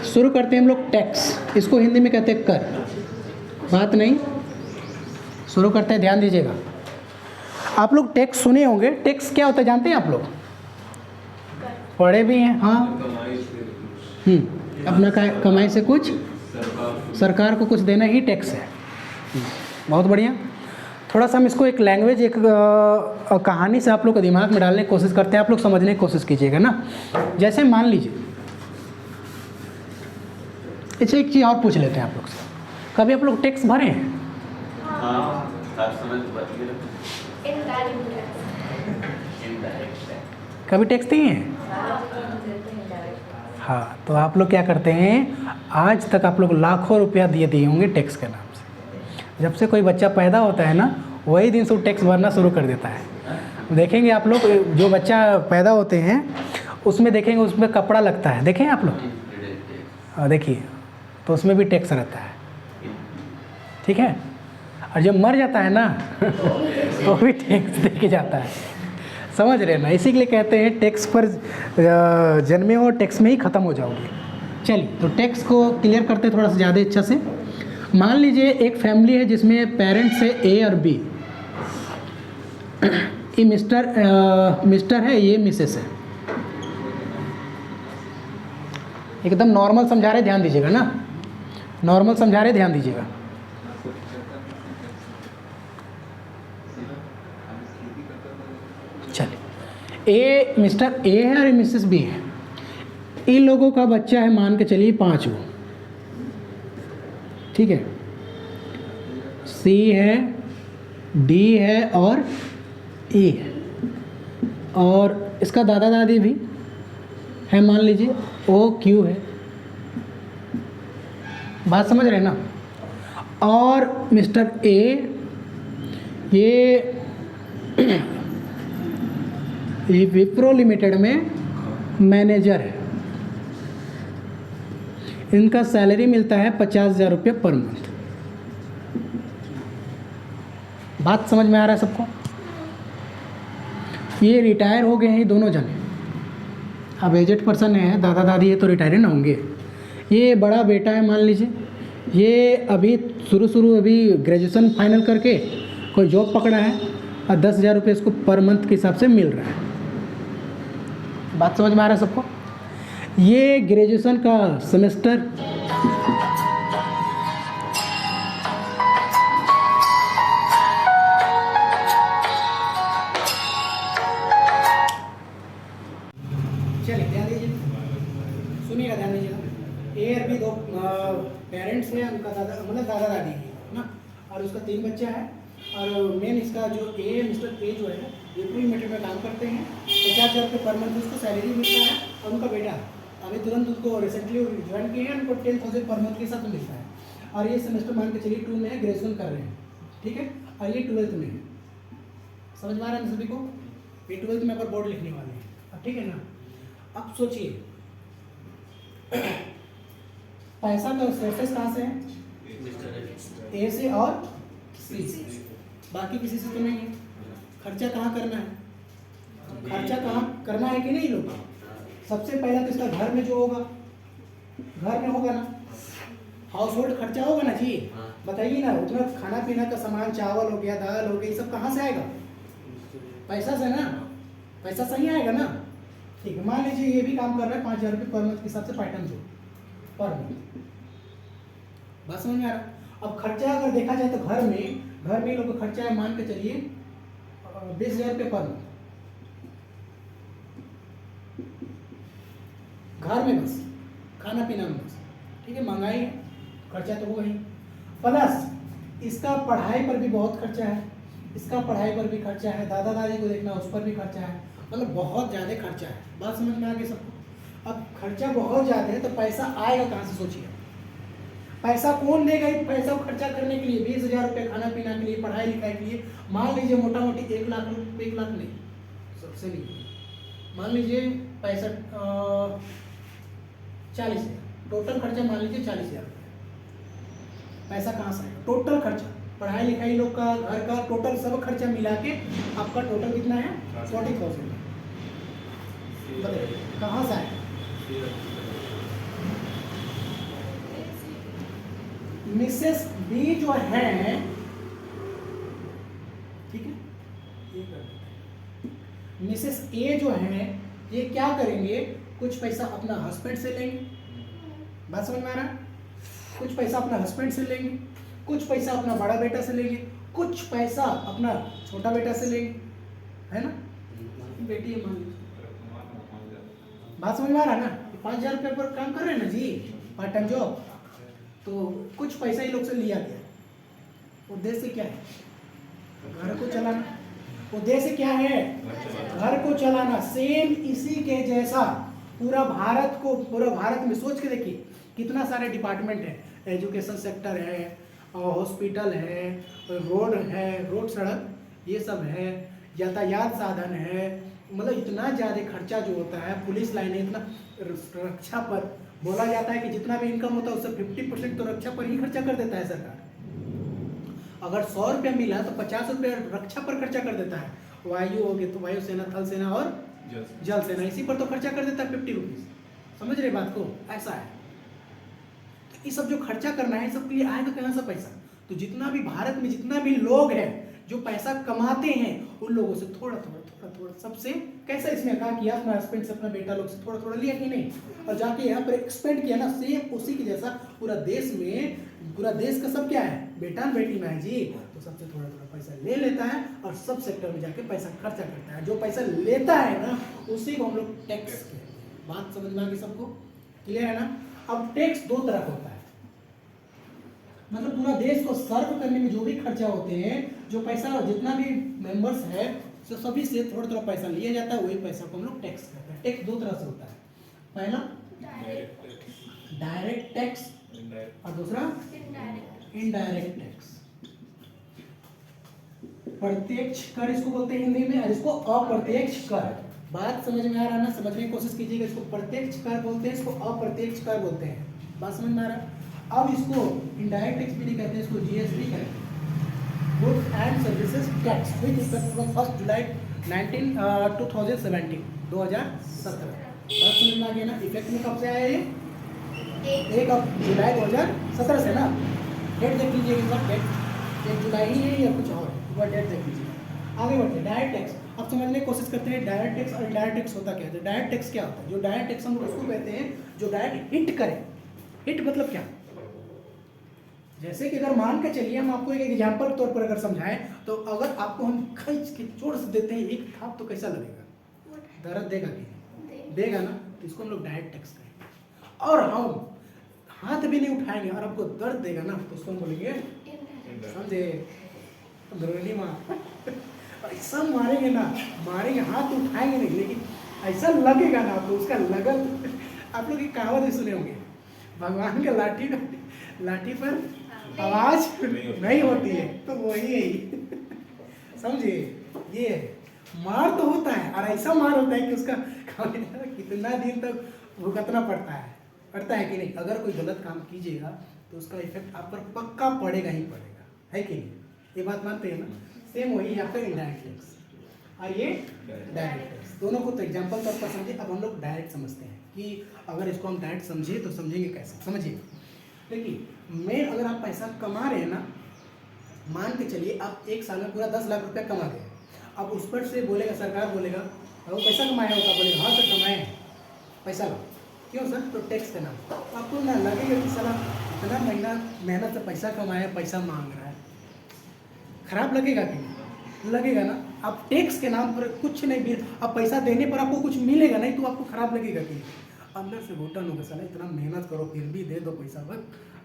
शुरू करते हैं हम लोग टैक्स, इसको हिंदी में कहते हैं कर। बात नहीं, शुरू करते हैं, ध्यान दीजिएगा। आप लोग टैक्स सुने होंगे, टैक्स क्या होता है जानते हैं आप लोग? पढ़े भी हैं, हाँ। अपना कमाई से कुछ सरकार को कुछ देना ही टैक्स है। बहुत बढ़िया। थोड़ा सा हम इसको एक लैंग्वेज, एक कहानी से आप लोग को दिमाग में डालने की कोशिश करते हैं, आप लोग समझने की कोशिश कीजिएगा ना। जैसे मान लीजिए, इससे एक चीज़ और पूछ लेते हैं आप लोग से, कभी आप लोग टैक्स भरे हैं? कभी टैक्स दिए हैं? हाँ, तो आप लोग क्या करते हैं, आज तक आप लोग लाखों रुपया दिए होंगे टैक्स के नाम से। जब से कोई बच्चा पैदा होता है ना, वही दिन से वो टैक्स भरना शुरू कर देता है। देखेंगे आप लोग, जो बच्चा पैदा होते हैं उसमें देखेंगे, उसमें कपड़ा लगता है, देखें आप लोग, देखिए, तो उसमें भी टैक्स रहता है, ठीक है। और जब मर जाता है ना तो भी टैक्स दे के जाता है, समझ रहे हैं ना। इसी के लिए कहते हैं टैक्स पर जन्मे हो, टैक्स में ही ख़त्म हो जाओगे। चलिए, तो टैक्स को क्लियर करते हैं थोड़ा सा ज़्यादा अच्छा से। मान लीजिए एक फैमिली है जिसमें पेरेंट्स है ए और बी। ये मिस्टर है, ये मिसेस है। एकदम नॉर्मल समझा रहे, ध्यान दीजिएगा ना, नॉर्मल समझा रहे, ध्यान दीजिएगा। चलिए, ए मिस्टर ए है और मिसेस बी है। इन लोगों का बच्चा है, मान के चलिए 5 गो, ठीक है। सी है, डी है और ई है, और इसका दादा दादी भी है, मान लीजिए ओ क्यू है। बात समझ रहे हैं ना। और मिस्टर ए ये विप्रो लिमिटेड में मैनेजर है। इनका सैलरी मिलता है 50,000 रुपये पर मंथ। बात समझ में आ रहा है सबको? ये रिटायर हो गए हैं ये दोनों जने, अब एजेड पर्सन है, दादा दादी है तो रिटायर ना होंगे। ये बड़ा बेटा है, मान लीजिए, ये अभी शुरू अभी ग्रेजुएशन फाइनल करके कोई जॉब पकड़ा है और 10,000 रुपये इसको पर मंथ के हिसाब से मिल रहा है। बात समझ में आ रहा है सबको? ये ग्रेजुएशन का सेमेस्टर सुनिएगा, ध्यान दीजिएगा। ए और बी दो पेरेंट्स हैं, उनका दादा दादी है ना, और उसका 3 बच्चा है। और मेन इसका जो ए मिस्टर ए जो है, विप्रो लिमिटेड में काम करते हैं। 50,000 रुपये पर मंथ उसको सैलरी मिलता है। और उनका बेटा अभी तुरंत उसको रिसेंटली ज्वाइन किए हैं, उनको 10,000 पर मंथ के साथ मिलता है। और ये सेमेस्टर मान के चलिए 2 में है, ग्रेजुएशन कर रहे हैं, ठीक है। और ये 12th में है। समझ में आ रहा है सभी को? ये 12th में अगर बोर्ड लिखने वाले हैं, ठीक है ना। अब सोचिए, पैसा का सोर्सेस कहाँ से है? ए से और सी से, बाकी किसी से तो नहीं है। खर्चा कहाँ करना है? खर्चा कहाँ करना है कि नहीं लोग? सबसे पहला तो इसका घर में जो होगा, घर में होगा ना, हाउस होल्ड खर्चा होगा ना जी। बताइए ना, उतना खाना पीना का सामान, चावल हो गया, दाल हो गई, सब कहाँ से आएगा? पैसा से ना, पैसा सही आएगा ना। ठीक है, मान लीजिए ये भी काम कर रहा है 5,000 रुपये पर मंथ के हिसाब से पाइटन जो पर मंथ। बात समझ में आ रहा? अब खर्चा अगर देखा जाए तो घर में लोग का खर्चा है, मान के चलिए 20,000 रुपये पर मंथ। घर में बस खाना पीना में बस, ठीक है। महंगाई है, खर्चा तो होगा ही। प्लस इसका पढ़ाई पर भी बहुत खर्चा है, इसका पढ़ाई पर भी खर्चा है, दादा दादी को देखना उस पर भी खर्चा है, मतलब बहुत ज़्यादा खर्चा है। बात समझ में आ गई सबको? अब खर्चा बहुत ज़्यादा है तो पैसा आएगा कहाँ से? सोचिए, पैसा कौन देगा इस पैसा को खर्चा करने के लिए? 20,000 रुपये खाना पीना के लिए, पढ़ाई लिखाई के लिए। मान लीजिए मोटा मोटी 1 लाख रुपये, 1 लाख नहीं, सबसे नहीं, मान लीजिए 65 40,000 टोटल खर्चा, मान लीजिए 40,000 रुपये। पैसा कहाँ से आएगा? टोटल खर्चा, पढ़ाई लिखाई लोग का, घर का, टोटल सब खर्चा मिला के आपका टोटल कितना है? 40,000। बताइए कहाँ से आएगा? मिसेस बी जो है, ठीक है, ये कर देते हैं। मिसेस ए जो है ये क्या करेंगे, कुछ पैसा अपना हस्बैंड से लेंगे, बात समझ में आ रहा है? कुछ पैसा अपना हस्बैंड से लेंगे, कुछ पैसा अपना बड़ा बेटा से लेंगे, कुछ पैसा अपना छोटा बेटा से लेंगे, है ना? बेटी है मान लीजिए, बात समझ में आ रहा है ना? 5,000 रुपये पर काम कर रहे हैं ना जी, पार्ट टाइम जॉब, तो कुछ पैसा ही लोग से लिया गया। उद्देश्य क्या है? घर को चलाना। उद्देश्य क्या है? घर को चलाना। सेम इसी के जैसा पूरा भारत में सोच के देखिए कितना सारे डिपार्टमेंट है, एजुकेशन सेक्टर है, हॉस्पिटल है, रोड सड़क ये सब है, यातायात साधन है, मतलब इतना ज़्यादा खर्चा जो होता है, पुलिस लाइन है, इतना रक्षा पर बोला जाता है कि जितना भी इनकम होता है उससे 50% तो रक्षा पर ही खर्चा कर देता है सरकार। अगर 100 रुपया मिला तो 50 रुपया रक्षा पर खर्चा कर देता है। वायु हो गए तो वायुसेना, थल सेना और जल सेना, इसी पर तो खर्चा कर देता है 50 रुपीज। समझ रहे बात को? ऐसा है। तो ये सब जो खर्चा करना है, सब के लिए आएगा कहाँ से पैसा? तो जितना भी भारत में जितना भी लोग हैं जो पैसा कमाते हैं उन लोगों से थोड़ा थोड़ा सबसे कैसा इसमें कहा किया, अपना हस्बैंड से, अपना बेटा लोग से थोड़ा थोड़ा लिया कि नहीं, और जाके यहाँ पर एक्सपेंड किया ना, सेम उसी के जैसा पूरा देश का सब क्या है, बेटा बेटी में है जी, तो सबसे थोड़ा थोड़ा पैसा ले लेता है और सब सेक्टर में जाके पैसा खर्चा करता है। जो पैसा लेता है ना उसी को हम लोग टैक्स कहते हैं। बात समझ में आ गई सबको? क्लियर है ना? अब टैक्स दो तरह का होता है, मतलब पूरा देश को सर्व करने में जो भी खर्चा होते हैं, जो पैसा जितना भी मेंबर्स है तो सभी से थोड़ा थोड़ा पैसा लिया जाता है, वही पैसा को हम लोग टैक्स कहते हैं। टैक्स दो तरह से होता है, पहला डायरेक्ट टैक्स और दूसरा इनडायरेक्ट टैक्स। प्रत्यक्ष कर इसको बोलते हैं हिंदी में, और इसको अप्रत्यक्ष कर। बात समझ में आ रहा है ना? समझने की कोशिश कीजिएगा। इसको प्रत्यक्ष कर बोलते हैं, इसको अप्रत्यक्ष कर बोलते हैं। बात समझ में आ रहा है? अब इसको इनडायरेक्ट टैक्स भी नहीं कहते हैं, इसको जीएसटी कहते हैं, goods and services tax, which effect from 1 जुलाई 2017। बात समझ में आ गया ना? इफेक्ट में कब से आया ये? 1 जुलाई 2017 से ना। डेट देख लीजिए एक बार, डेट 1 जुलाई ही है या कुछ और, एक बार डेट देख लीजिए। आगे बढ़ते हैं, डायरेक्ट टैक्स। अब समझने की कोशिश करते हैं डायरेक्ट टैक्स और इनडायरेक्ट टैक्स होता क्या है। डायरेक्ट टैक्स क्या होता है? जो डायरेक्ट टैक्स हम लोग उसको कहते हैं जो डायरेक्ट हिट करे। हिट मतलब क्या? जैसे कि अगर मान के चलिए, हम आपको एक एग्जाम्पल तौर पर अगर समझाएं, तो अगर आपको हम खींच के जोर से देते हैं एक थाप, तो कैसा लगेगा? दर्द देगा कि देगा ना? तो इसको हम लोग डायरेक्ट टैक्स कहेंगे। और हम हाथ भी नहीं उठाएंगे और आपको दर्द देगा ना, तो उसको हम बोलेंगे, समझे, अंदरूनी मार। ऐसा मारेंगे ना, मारेंगे, हाथ उठाएंगे नहीं, लेकिन ऐसा लगेगा ना आपको, उसका लगन। आप लोग एक कहावत भी सुने होंगे, भगवान का लाठी पर आवाज नहीं होती है, तो वही है। समझिए, ये मार तो होता है और ऐसा मार होता है कि उसका कितना दिन तक भुगतना पड़ता है कि नहीं? अगर कोई गलत काम कीजिएगा तो उसका इफेक्ट आप पर पक्का पड़ेगा ही पड़ेगा, है कि नहीं? ये बात मानते हैं ना? सेम वही यहाँ पर इनडायरेक्ट टैक्स और ये डायरेक्ट टैक्स, दोनों को तो एग्जाम्पल तौर पर समझे। अब हम लोग डायरेक्ट समझते हैं कि अगर इसको हम डायरेक्ट समझे तो समझेंगे कैसे? समझिए, देखिए, मेन अगर आप पैसा कमा रहे हैं ना, मान के चलिए आप एक साल में पूरा 10 लाख रुपया कमा गए, अब उस पर से बोलेगा, सरकार बोलेगा वो पैसा कमाया होता, बोलेगा हाँ सर कमाए हैं, पैसा लो। क्यों सर? तो टैक्स का नाम। तो आपको ना लगेगा कि साला इतना महीना मेहनत से पैसा कमाया, पैसा मांग रहा है, खराब लगेगा कि नहीं? लगेगा ना। आप टैक्स के नाम पर कुछ नहीं भी, अब पैसा देने पर आपको कुछ मिलेगा नहीं, तो आपको खराब लगेगा कि अंदर से घुटन होगा, साला इतना मेहनत करो फिर भी दे दो पैसा, बस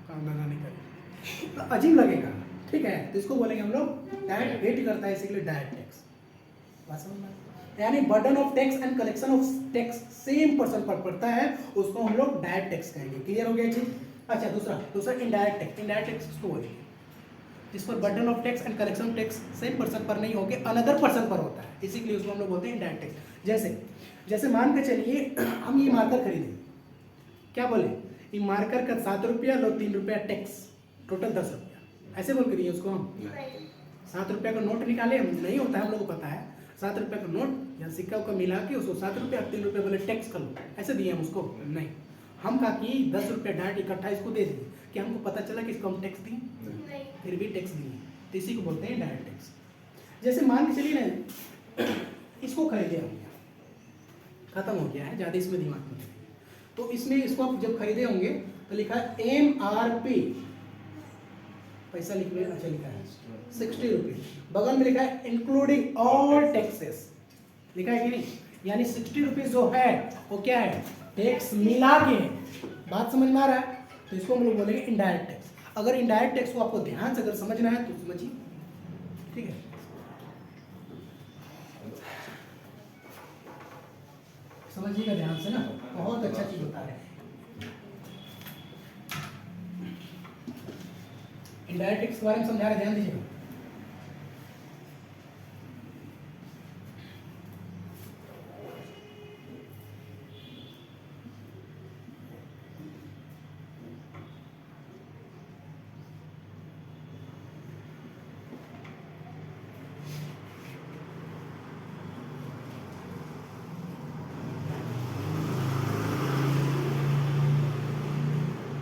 काम धंधा नहीं करे, तो अजीब लगेगा। ठीक है, तो इसको बोलेंगे हम लोग डायरेक्ट हिट करता है, इसीलिए डायरेक्ट टैक्स। बात समझ में? यानी burden of tax and collection of tax same person पर पड़ता है, उसको हम लोग डायरेक्ट टैक्स कहेंगे। क्लियर हो गया चीज? अच्छा, दूसरा इनडायरेक्ट टैक्स। इनडायरेक्ट टैक्स किसको बोलेंगे? जिस पर burden of tax and collection of tax same person पर नहीं होकर अनदर पर्सन पर होता है, इसीलिए उसको हम लोग बोलते हैं इनडायरेक्ट टैक्स। जैसे मान के चलिए हम ये मार्कर खरीदे, क्या बोले, ये मार्कर का 7 रुपया लो, 3 रुपया टैक्स, टोटल 10 रुपया, ऐसे बोल के दिए उसको हम। 7 रुपया का नोट निकाले, नहीं होता है हम लोग को पता है, 7 रुपया का नोट या सिक्का को मिला के उसको 7 रुपया 3 रुपये बोले टैक्स कर लो, ऐसे दिए हम उसको? नहीं, हम का कि 10 रुपये डायरेक्ट इकट्ठा इसको दे दिए कि हमको पता चला कि इसको हम टैक्स दी, फिर भी टैक्स दिए, तो इसी को बोलते हैं डायरेक्ट टैक्स। जैसे मान के चलिए ना, इसको खरीदे होंगे, खत्म हो गया है, ज़्यादा इसमें दिमाग नहीं है। तो इसमें इसको आप जब खरीदे होंगे तो लिखा है MRP, पैसा लिख लिया, अच्छा लिखा है 60 रुपीज, बगल में लिखा है इंक्लूडिंग ऑल टैक्सेस, लिखा है कि नहीं, यानी 60 रुपीज जो है वो क्या है, टैक्स मिला के। बात समझ में आ रहा है? तो इसको हम लोग बोलेंगे इनडायरेक्ट टैक्स। अगर इनडायरेक्ट टैक्स को आपको ध्यान से अगर समझना है तो समझिए, ठीक है। समझिएगा ध्यान से ना, बहुत अच्छा चीज बता रहे हैं। इनडायरेक्ट टैक्स के बारे में समझा रहे, ध्यान दीजिएगा।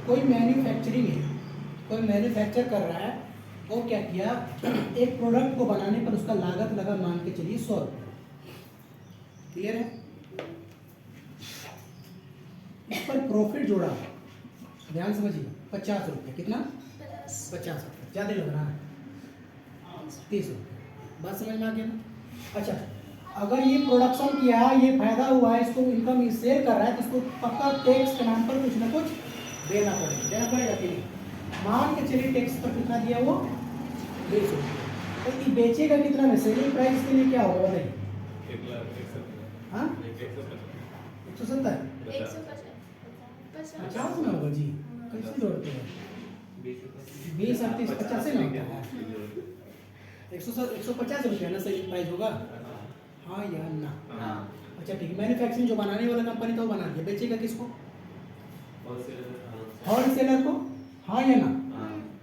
कोई मैन्युफैक्चरिंग है, कोई मैन्युफैक्चर कर रहा है, वो क्या किया, एक प्रोडक्ट को बनाने पर उसका लागत लगा मान के चलिए 100 रुपये, क्लियर है। इस पर प्रॉफिट जोड़ा, ध्यान समझिए, 50 रुपये, कितना, 50 रुपये, ज़्यादा लग रहा है, 30 रुपये, बात समझ में आ गया ना। अच्छा, अगर ये प्रोडक्शन किया, ये फायदा हुआ, इसको इनकम सेल कर रहा है, तो इसको पक्का टैक्स के नाम पर कुछ ना कुछ देना पड़ेगा कि नहीं। मान के चलिए टैक्स पर कितना दिया, वो 20 रुपये, तो ये बेचेगा कितना में, सेलिंग प्राइस के लिए क्या होगा बताइए, हाँ 170, 50 में होगा जी, कैसे जोड़ते हैं, 20 और 30 50 में होता है, 150 रुपया ना सेलिंग प्राइस होगा, हाँ या ना। अच्छा ठीक है, मैन्युफैक्चरिंग जो बनाने वाला कंपनी था वो बना दिया, बेचेगा किसको, होलसेलर को, हाँ या ना,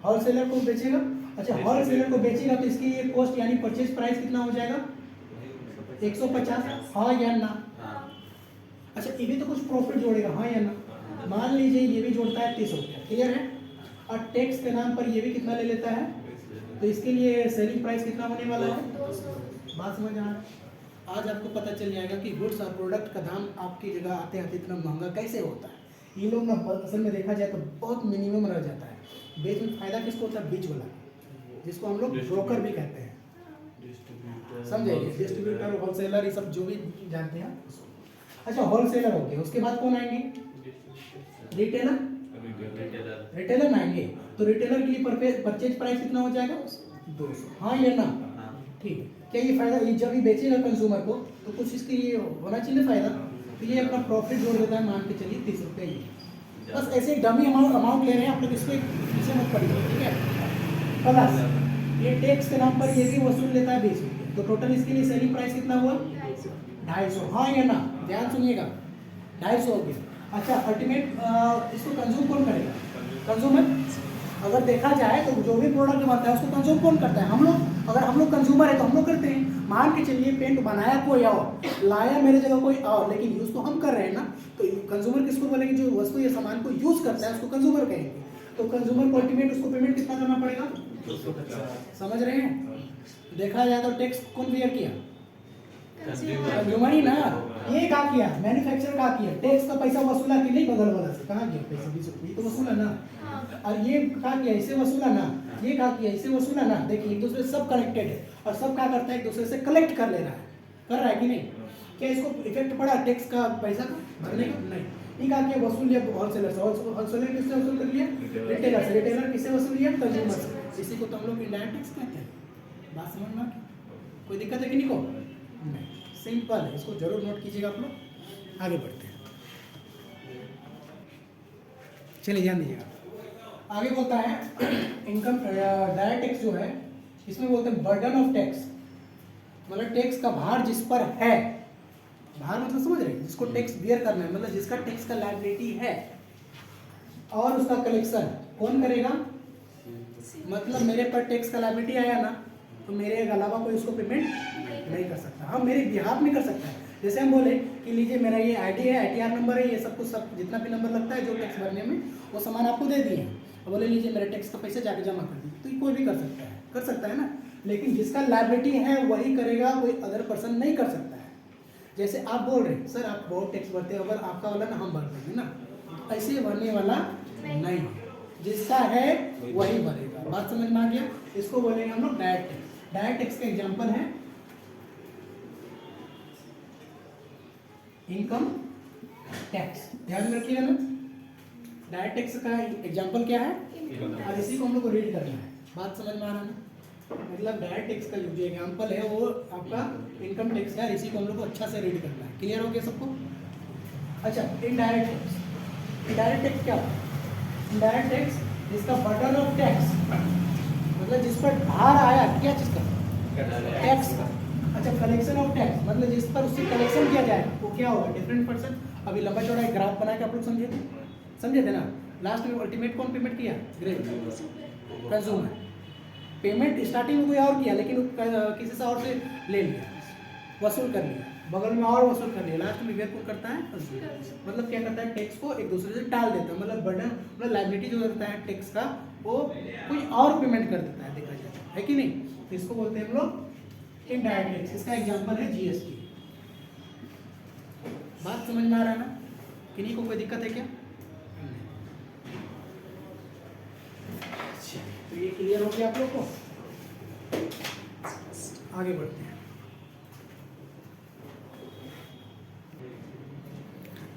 होलसेलर को बेचेगा। अच्छा, होलसेलर को बेचेगा तो इसकी ये कॉस्ट यानी परचेज प्राइस कितना हो जाएगा, 150, हाँ या ना। अच्छा, ये भी तो कुछ प्रॉफिट जोड़ेगा, हाँ या ना। मान लीजिए ये भी जोड़ता है 30 रुपया, क्लियर है, और टैक्स के नाम पर ये भी कितना ले लेता है, तो इसके लिए सेलिंग प्राइस कितना होने वाला है, बात समझ आ रहा है। आज आपको पता चल जाएगा कि गुड्स और प्रोडक्ट का दाम आपकी जगह आते आते इतना महंगा कैसे होता है। ये लोग ना असल में देखा जाए तो बहुत मिनिमम रह जाता है, बीच में फायदा किसको होता है, बीच वाला, जिसको हम लोग ब्रोकर भी कहते हैं, समझेंगे, डिस्ट्रीब्यूटर, होलसेलर, ये सब जो भी जानते हैं। अच्छा, होलसेलर हो गया, उसके बाद कौन आएंगे, रिटेलर, रिटेलर आएंगे, तो रिटेलर के लिए परचेज प्राइस कितना हो जाएगा, 200, हाँ या ना, ठीक है। क्या ये फायदा, ये जब ये बेचेगा कंज्यूमर को तो कुछ इसके लिए होना चाहिए फायदा, तो ये अपना प्रॉफिट जोड़ देता है, मान के चलिए 30 रुपये, ये बस ऐसे डमी अमाउंट ले रहे हैं आप लोग, इसके पीछे मत पड़िए, ठीक है। प्लस ये टैक्स के नाम पर ये भी वसूल लेता है 20 रुपये, तो टोटल इसके लिए सेलिंग प्राइस कितना हुआ, 250, हाँ या ना, ध्यान सुनिएगा, 250 हो गया। अच्छा, अल्टीमेट इसको कंज्यूम कौन करेगा, कंज्यूमर। अगर देखा जाए तो जो भी प्रोडक्ट बनता है उसको कंज्यूम कौन करता है, हम लोग। अगर हम लोग कंज्यूमर है तो हम लोग करते हैं। मान के चलिए पेंट बनाया कोई और, लाया मेरे जगह कोई और, लेकिन यूज़ तो हम कर रहे हैं ना, तो कंज्यूमर किसको बोलेंगे, जो वस्तु या सामान को यूज़ करता है उसको कंज्यूमर कहेंगे। तो कंज्यूमर को अल्टीमेट उसको पेमेंट कितना करना पड़ेगा, 250, समझ रहे हैं। देखा जाए तो टैक्स कौन बियर किया, कंज्यूमर ही ना। ये कहाँ किया, मैन्युफैक्चर कहाँ किया, टैक्स का पैसा वसूला कि नहीं, बगल वाला से कहाँ किया पैसा, 20 रुपये तो वसूला ना, और ये कहाँ किया, इसे वसूला ना, ये कहाँ किया, इसे वसूला ना। देखिए एक दूसरे से सब कनेक्टेड है, और सब क्या करता है, एक दूसरे से कलेक्ट कर ले रहा है, कर रहा है कि नहीं। क्या इसको इफेक्ट पड़ा टैक्स का, पैसा का भरने का, नहीं। ये कहाँ किया, वसूल लिया होलसेलर से, होलसेलर किससे वसूल कर लिया, रिटेलर से, रिटेलर किससे वसूल लिया, कंज्यूमर से। इसी को तो हम लोग इनडायरेक्ट टैक्स कहते हैं। बात समझ में, कोई दिक्कत है कि नहीं को, नहीं, सिंपल है, इसको जरूर नोट कीजिएगा आप लोग। आगे बढ़ते हैं, चलिए ध्यान दीजिएगा। आगे बोलता है इनकम डायरेक्ट टैक्स जो है, इसमें बोलते हैं बर्डन ऑफ टैक्स, मतलब टैक्स का भार जिस पर है, भार मतलब समझ रहे हैं, जिसको टैक्स बियर करना है, मतलब जिसका टैक्स का लायबिलिटी है, और उसका कलेक्शन कौन करेगा। मतलब मेरे पर टैक्स का लायबिलिटी आया ना, तो मेरे अलावा कोई उसको पेमेंट नहीं कर सकता। हाँ, मेरे बिहाफ में कर सकता है, जैसे हम बोले कि लीजिए मेरा ये आईडी है, आईटीआर नंबर है, ये सब कुछ सब जितना भी नंबर लगता है जो टैक्स भरने में, वो सामान आपको दे दिए हैं, और बोले लीजिए मेरे टैक्स का पैसे जाके जमा कर दी, तो ये कोई भी कर सकता है ना। लेकिन जिसका लायबिलिटी है वही करेगा, कोई अदर पर्सन नहीं कर सकता है। जैसे आप बोल रहे हैं सर आप बहुत टैक्स भरते हो, अगर आपका वाला ना हम भर देंगे ना, ऐसे भरने वाला नहीं है, जिसका है वही भरेगा। बात समझ में आ गया? इसको बोलेंगे हम लोग डायरेक्ट टैक्स। डायरेक्ट टैक्स का एग्जांपल है इनकम टैक्स, ध्यान में रखिएगा ना। डायरेक्ट टैक्स का एग्जांपल क्या है, और इसी को हम लोग को रीड करना है। बात समझ में आ रहा है? मतलब डायरेक्ट टैक्स का जो एग्जांपल है वो आपका इनकम टैक्स है, इसी को हम लोग को अच्छा से रीड करना है। क्लियर हो गया सबको? अच्छा, इनडायरेक्ट टैक्स। इनडायरेक्ट टैक्स क्या है? इनडायरेक्ट टैक्स जिसका बर्डन ऑफ टैक्स, मतलब जिस पर भार आया क्या चीज का, टैक्स का। अच्छा, कलेक्शन ऑफ टैक्स मतलब जिस पर उससे कलेक्शन किया जाए वो क्या होगा, डिफरेंट पर्सन। अभी लंबा चौड़ा एक ग्राफ बना के आप लोग समझे थे ना। लास्ट में अल्टीमेट कौन पेमेंट किया, कंज्यूमर। पेमेंट स्टार्टिंग में कोई और किया, लेकिन किसी से और से ले लिया, वसूल कर लिया, बगल में और वसूल कर लिया, लास्ट में कौन करता है, मतलब क्या करता है, टैक्स को एक दूसरे से टाल देता है। मतलब बर्डन, मतलब लायबिलिटी जो रहता है टैक्स का, वो कोई और पेमेंट कर देता है, देखा जाए है कि नहीं। तो इसको बोलते हैं हम लोग इनडायरेक्ट टैक्स। इसका एग्जांपल है जीएसटी। बात समझ में आ रहा है ना? किन्हीं को कोई दिक्कत है क्या? तो ये क्लियर हो गया आप लोग को? आगे बढ़ते हैं।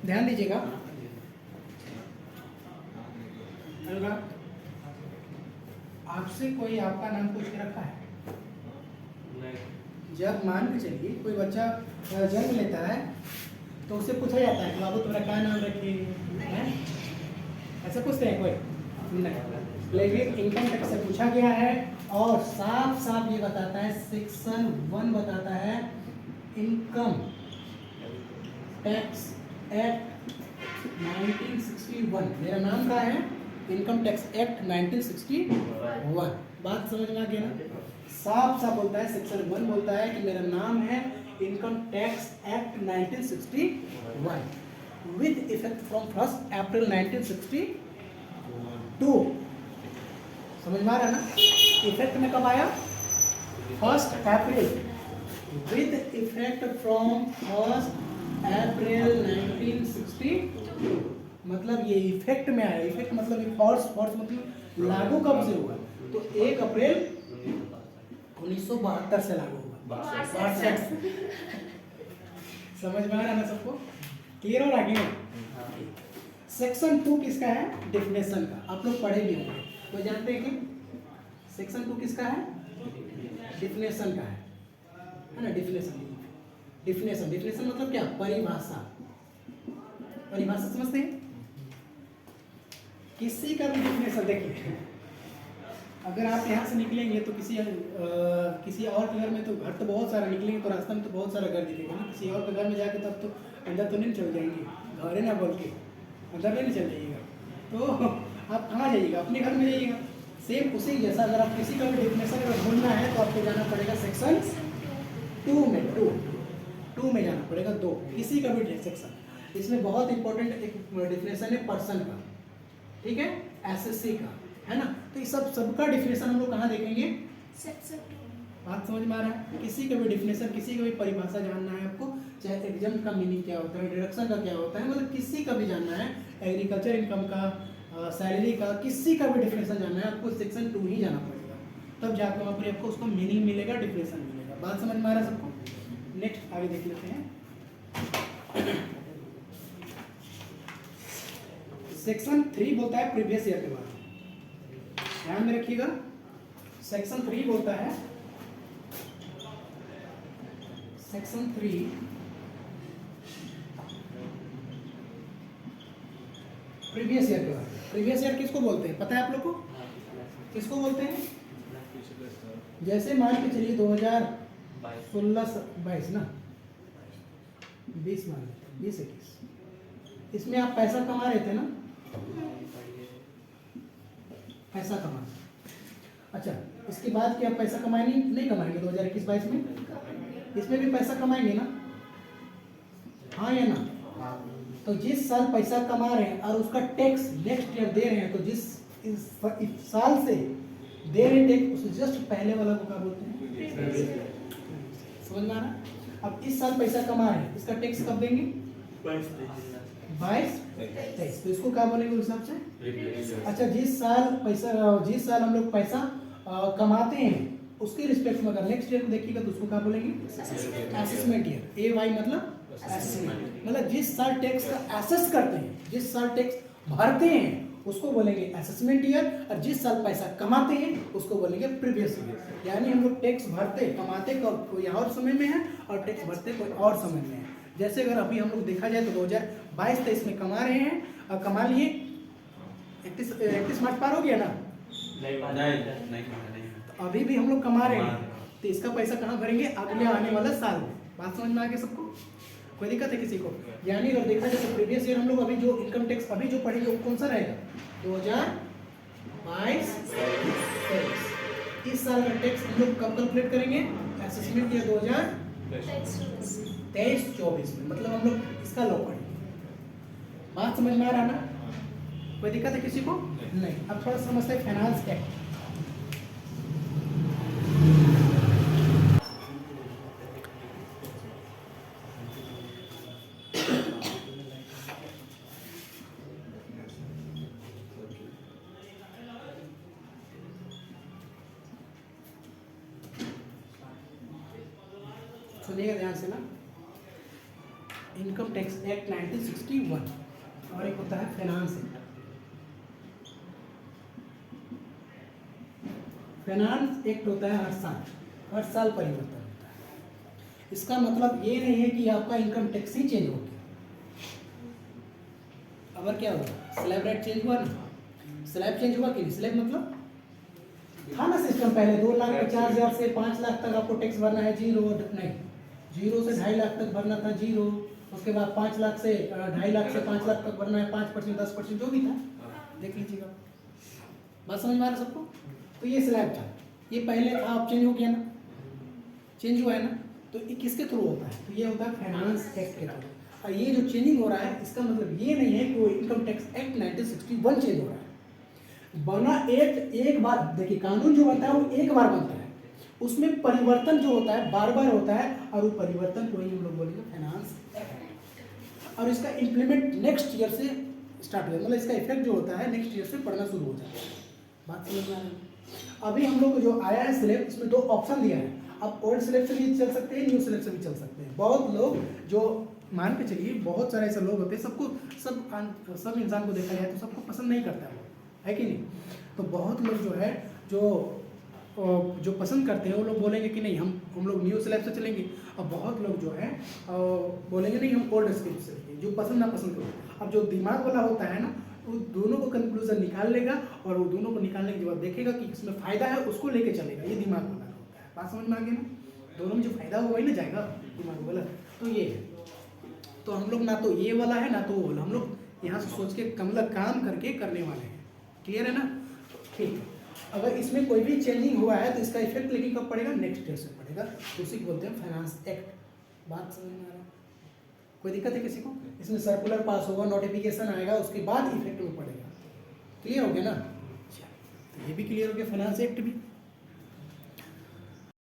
ध्यान दीजिएगा, आपसे कोई आपका नाम पूछ के रखा है? जब मान के चलिए कोई बच्चा जन्म लेता है तो उससे पूछा जाता है कि बाबू तुम्हारा क्या नाम रखे, ऐसा पूछते हैं कोई नहीं। लेकिन इनकम टैक्स से पूछा गया है और साफ साफ ये बताता है, सेक्शन 1 बताता है इनकम टैक्स एक्ट 1961। मेरा नाम क्या है, इनकम टैक्स एक्ट 1961। बात समझ में आ गया ना? साफ साफ बोलता है, सेक्शन 1 बोलता है कि मेरा नाम है income tax act 1961 with effect from 1 अप्रैल 1962। समझ में आ रहा है ना? इफेक्ट में कब आया, 1 अप्रैल, विद इफेक्ट फ्रॉम 1 अप्रैल 1962। मतलब ये इफेक्ट में आया। इफेक्ट मतलब फोर्स मतलब लागू कब से हुआ, तो 1 अप्रैल 1972 से लागू हुआ। 62। समझ में आ रहा है ना सबको? क्लियर हो रहा है कि? सेक्शन 2 किसका है, डिफिनेशन का। आप लोग पढ़े भी होंगे तो जानते हैं कि सेक्शन 2 किसका है, डिफिनेशन का है ना। डिफिनेशन मतलब क्या, परिभाषा। परिभाषा समझते हैं? किसी का भी डिफिनेशन देखिए, अगर आप यहाँ से निकलेंगे तो किसी और के घर में, तो घर तो बहुत सारा निकलेंगे तो रास्ता में तो बहुत सारा घर दिखेगा ना। किसी और के घर में जाके तब तो अंदर तो नहीं चल जाएंगे, घर है ना बोल के अंदर नहीं चल जाइएगा, तो आप कहाँ जाइएगा, अपने घर में जाइएगा। सेम उसी जैसा अगर आप किसी का भी डिफिनेशन अगर ढूंढना है तो आपको जाना पड़ेगा सेक्शन 2 में। टू में जाना पड़ेगा, 2 किसी का भी सेक्शन। इसमें बहुत इंपॉर्टेंट एक डिफिनेशन है पर्सन का, ठीक है, एसएससी का, है ना। तो ये सबका डिफिनेशन हम लोग कहाँ देखेंगे, सेक्शन 2। बात समझ में आ रहा है? किसी का भी डिफिनेशन, किसी का भी परिभाषा जानना है आपको, चाहे एग्जाम का मीनिंग क्या होता है, डिडक्शन का क्या होता है, मतलब किसी का भी जानना है, एग्रीकल्चर इनकम का, सैलरी का, किसी का भी डिफिनेशन जानना है आपको सेक्शन 2 ही जाना पड़ेगा, तब जाकर वहाँ पर आपको उसको मीनिंग मिलेगा, डिफिनेशन मिलेगा। बात समझ में आ रहा है सबको? नेक्स्ट आगे देख लेते हैं। सेक्शन 3 बोलता है प्रीवियस ईयर के बारे में, ध्यान में रखिएगा। सेक्शन 3 बोलता है, सेक्शन 3 प्रीवियस ईयर के बारे में। प्रीवियस ईयर किसको बोलते हैं, पता है आप लोग को? किसको बोलते हैं? जैसे मान के चलिए 2016-22 ना, 20 मान लेते, 20-21, इसमें आप पैसा कमा रहे थे ना, पैसा कमा। अच्छा, इसके बाद क्या पैसा कमाएंगे, नहीं कमाएंगे 2021-22 में? इसमें भी पैसा कमाएंगे ना, हाँ या ना? तो जिस साल पैसा कमा रहे हैं और उसका टैक्स नेक्स्ट ईयर दे रहे हैं, तो जिस इस साल से दे रहे टैक्स उससे जस्ट पहले वाला को क्या बोलते हैं? समझ में आ रहा? अब इस साल पैसा कमा रहे हैं, इसका टैक्स कब देंगे? 22 23। तो इसको क्या बोलेंगे उस हिसाब से? अच्छा, जिस साल हम लोग पैसा कमाते हैं उसके रिस्पेक्ट में अगर नेक्स्ट ईयर को देखिएगा तो उसको क्या बोलेंगे? Assessment year. ए वाई मतलब असेसमेंट, मतलब जिस साल टैक्स का एसेस करते हैं, जिस साल टैक्स भरते हैं उसको बोलेंगे असेसमेंट ईयर, और जिस साल पैसा कमाते हैं उसको बोलेंगे प्रीवियस ईयर। यानी हम लोग टैक्स भरते कमाते कोई और समय में है और टैक्स भरते कोई और समय में है। जैसे अगर अभी हम लोग देखा जाए तो 2022-23 में कमा रहे हैं और कमा लिए 31 मार्च पार हो गया ना? नहीं। तो अभी भी हम लोग कमा रहे हैं, तो इसका पैसा कहाँ भरेंगे? अगले आने वाला साल में। बात समझ में आ गया सबको? कोई दिक्कत है किसी को? यानी अगर देखा जाए तो प्रीवियस ईयर हम लोग अभी जो इनकम टैक्स अभी जो पढ़ेंगे वो कौन सा रहेगा? 2022-23। इस साल का टैक्स हम लोग कब कैलकुलेट करेंगे? असेसमेंट ईयर 2023-24 में, मतलब हम लोग इसका लॉ पढ़ेंगे। बात समझ में आ रहा ना? कोई दिक्कत है किसी को? नहीं। अब थोड़ा समझते हैं फाइनेंस एक्ट। सुनिएगा ध्यान से ना। इनकम टैक्स एक्ट 1961 और एक होता है फाइनेंस एक्ट। फाइनेंस एक्ट होता है हर साल परिवर्तन होता है। इसका मतलब ये नहीं है कि आपका इनकम टैक्स ही चेंज हो गया। अगर क्या हुआ? स्लैब रेट चेंज हुआ ना? स्लैब चेंज हुआ कि नहीं? स्लैब मतलब था ना सिस्टम पहले 2,50,000 से 5 लाख तक आपको टैक्स भरना है, जीरो नहीं, 0 से 2.5 लाख तक भरना था, जीरो। उसके बाद 5 लाख से 2.5 लाख से 5 लाख तक भरना है 5%, 10%, जो भी था, देख लीजिएगा। बात समझ में आ रहा सबको? तो ये स्लैब था, ये पहले था, अब चेंज हो गया ना? चेंज हुआ है ना? तो ये किसके थ्रू होता है? तो ये होता है फाइनेंस एक्ट के थ्रू। और ये जो चेंजिंग हो रहा है इसका मतलब ये नहीं है कि वो इनकम टैक्स एक्ट 1961 चेंज हो रहा है। बना एक्ट एक बार, देखिए कानून जो बनता है वो एक बार बनता है, उसमें परिवर्तन जो होता है बार बार होता है, और वो परिवर्तन को ही हम लोग बोलेंगे फाइनेंस एक्ट। और इसका इम्प्लीमेंट नेक्स्ट ईयर से स्टार्ट हो जाता है, मतलब इसका इफेक्ट जो होता है नेक्स्ट ईयर से पड़ना शुरू हो जाता है। बात समझ में आ रही है? अभी हम लोग को जो आया है स्लैब, इसमें 2 ऑप्शन दिया है। अब ओल्ड स्लैब से भी चल सकते हैं, न्यू स्लैब से भी चल सकते हैं। बहुत लोग जो मान के चलिए, बहुत सारे ऐसे लोग होते हैं, सब इंसान को देखा जाए तो सबको पसंद नहीं करता है कि नहीं? तो बहुत लोग जो है जो पसंद करते हैं वो लोग बोलेंगे कि नहीं हम लोग न्यू स्लैब से चलेंगे। अब बहुत लोग जो है बोलेंगे नहीं हम ओल्ड स्लैब से चलेंगे, जो पसंद ना पसंद करो। अब जो दिमाग वाला होता है ना, वो दोनों को कंक्लूजन निकाल लेगा, और वो दोनों को निकालने के बाद देखेगा कि इसमें फायदा है उसको लेके चलेगा। ये दिमाग वाला होता है। बात समझ में आ गई ना? दोनों में जो फायदा होगा वही ना जाएगा, दिमाग वाला। तो ये है, तो हम लोग ना तो ये वाला है ना तो वो वाला, हम लोग यहाँ से सोच के काम करके करने वाले हैं। क्लियर है ना? ठीक है। अगर इसमें कोई भी चेंजिंग हुआ है तो इसका इफेक्ट लेकिन कब पड़ेगा? नेक्स्ट ईयर से पड़ेगा। तो उसी को बोलते हैं फाइनेंस एक्ट। बात समझ में आ रहा है? कोई दिक्कत है किसी को? इसमें सर्कुलर पास होगा, नोटिफिकेशन आएगा, उसके बाद इफेक्ट में पड़ेगा। क्लियर हो गया ना? तो ये भी क्लियर हो गया फाइनेंस एक्ट भी।